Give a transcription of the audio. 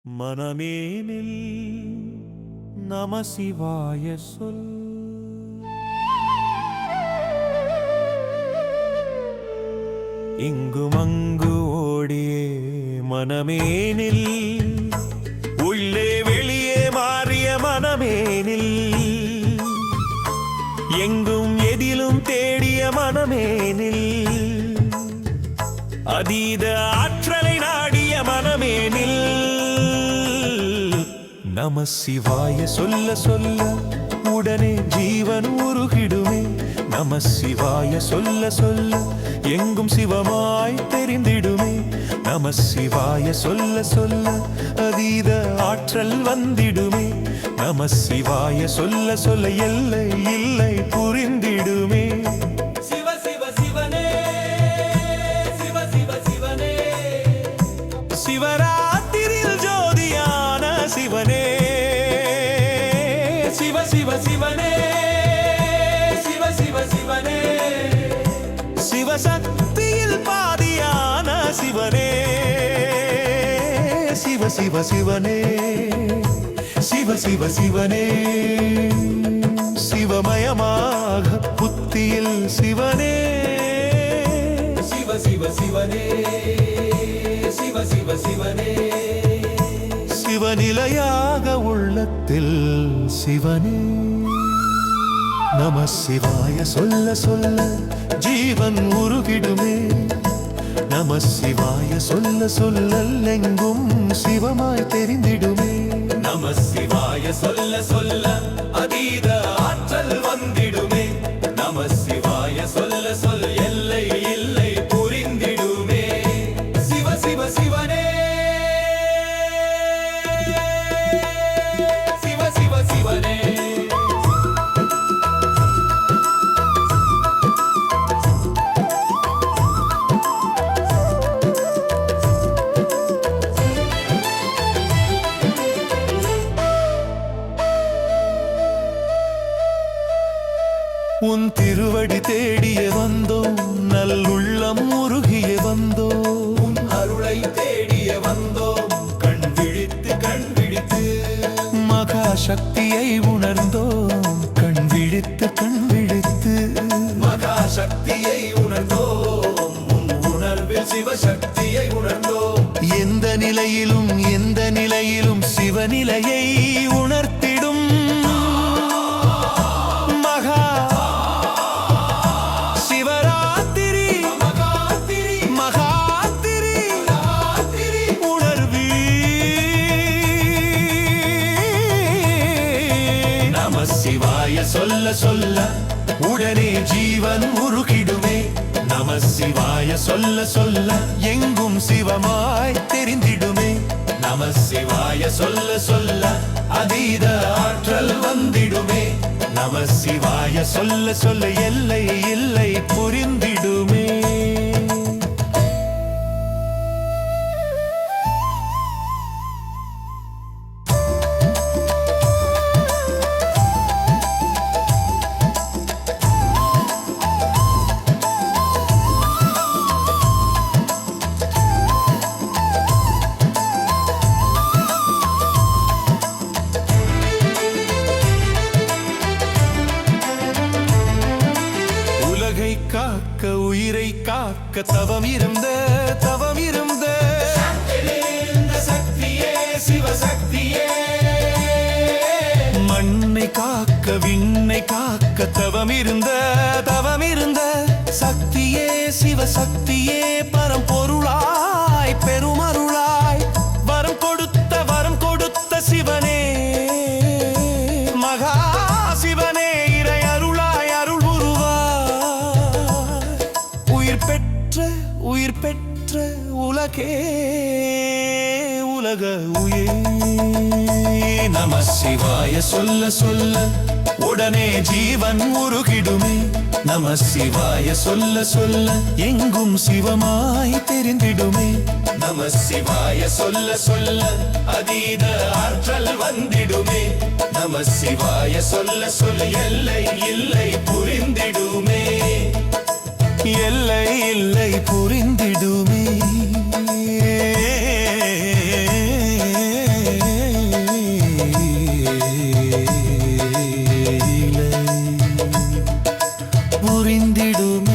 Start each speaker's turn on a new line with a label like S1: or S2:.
S1: மனமேனில் நம சிவாய சொல். இங்குமங்கு ஓடியே மனமேனில் உள்ளே வெளியே மாறிய மனமேனில் எங்கும் எதிலும் தேடிய மனமேனில் அதீத ஆற்றலை நாடிய மனமேனில் நம சிவாய சொல்ல சொல்ல உடனே ஜீவன் உருகிடுமே. நம சிவாய சொல்ல சொல்ல எங்கும் சிவமாய் தெரிந்திடுமே. நம சிவாய சொல்ல சொல்ல அதீத ஆற்றல் வந்திடுமே. நம சிவாய சொல்ல சொல்ல எல்லை இல்லை புரிந்திடுமே. சிவராத்திரியில் ஜோதியான சிவனே, சிவ சிவ சிவனே, சிவ சிவ சிவனே, சிவசக்தியில் பாதியான சிவனே, சிவ சிவ சிவனே, சிவ சிவ சிவனே, சிவமயமாக புத்தியில் சிவனே, சிவ சிவ சிவனே, சிவ சிவ சிவனே, சிவநிலையாக உள்ளத்தில் சிவனே. நம சிவாய சொல்ல சொல்ல ஜீவன் உருகிடுமே. நம சிவாய சொல்ல சொல்ல எங்கும் சிவமாய் தெரிந்திடுமே. நம சிவாய சொல்ல சொல்ல அதீத ஆற்றல் வந்திடுமே. நம சிவாய சொல்ல சொல்ல எல்லை இல்லை புரிந்திடுமே. சிவ சிவ சிவனே, சிவ சிவ சிவனே, உன் திருவடி தேடிய வந்தோம், நல்லுள்ளம் உருகிய வந்தோம். உன் அருளை தேடிய வந்தோம், கண் விழித்து மகா சக்தியை உணர்ந்தோம். கண் விழித்து மகா சக்தியை உணர்ந்தோம். உன் உணர்வில் சிவசக்தியை உணர்ந்தோம். எந்த நிலையிலும் சிவநிலையை உணர்த்திடும் சிவாய சொல்ல சொல்ல உடனே ஜீவன் உருகிடுமே. நம சிவாய சொல்ல சொல்ல எங்கும் சிவமாய் தெரிந்திடுமே. நம சிவாய சொல்ல சொல்ல அதீத ஆற்றல் வந்திடுமே. நம சிவாய சொல்ல சொல்ல எல்லை இல்லை புரிந்திடுமே. காக்க உயிரை காக்க தவம் இருந்த சக்தியே சிவசக்தியே. மண்ணை காக்க விண்ணை காக்க தவம் இருந்த சக்தியே சிவசக்தியே. பரம்பொருளாய் பெருமருளாய் வரம் கொடுத்த சிவனே, மகா சிவனே, இறை அருளாய் அருள் உயிர் பெற்ற உலகே உலக உயிர். நம சிவாய சொல்ல சொல்ல உடனே ஜீவன் உருகிடுமே. நம சிவாய சொல்ல சொல்ல எங்கும் சிவமாய் தெரிந்திடுமே. நம சிவாய சொல்ல சொல்ல அதீத ஆற்றல் வந்திடுமே. நம சிவாய சொல்ல சொல்ல எல்லை இல்லை புரிந்திடுமே. எல்லை இல்லை புரிந்திடுமே. புரிந்திடுமே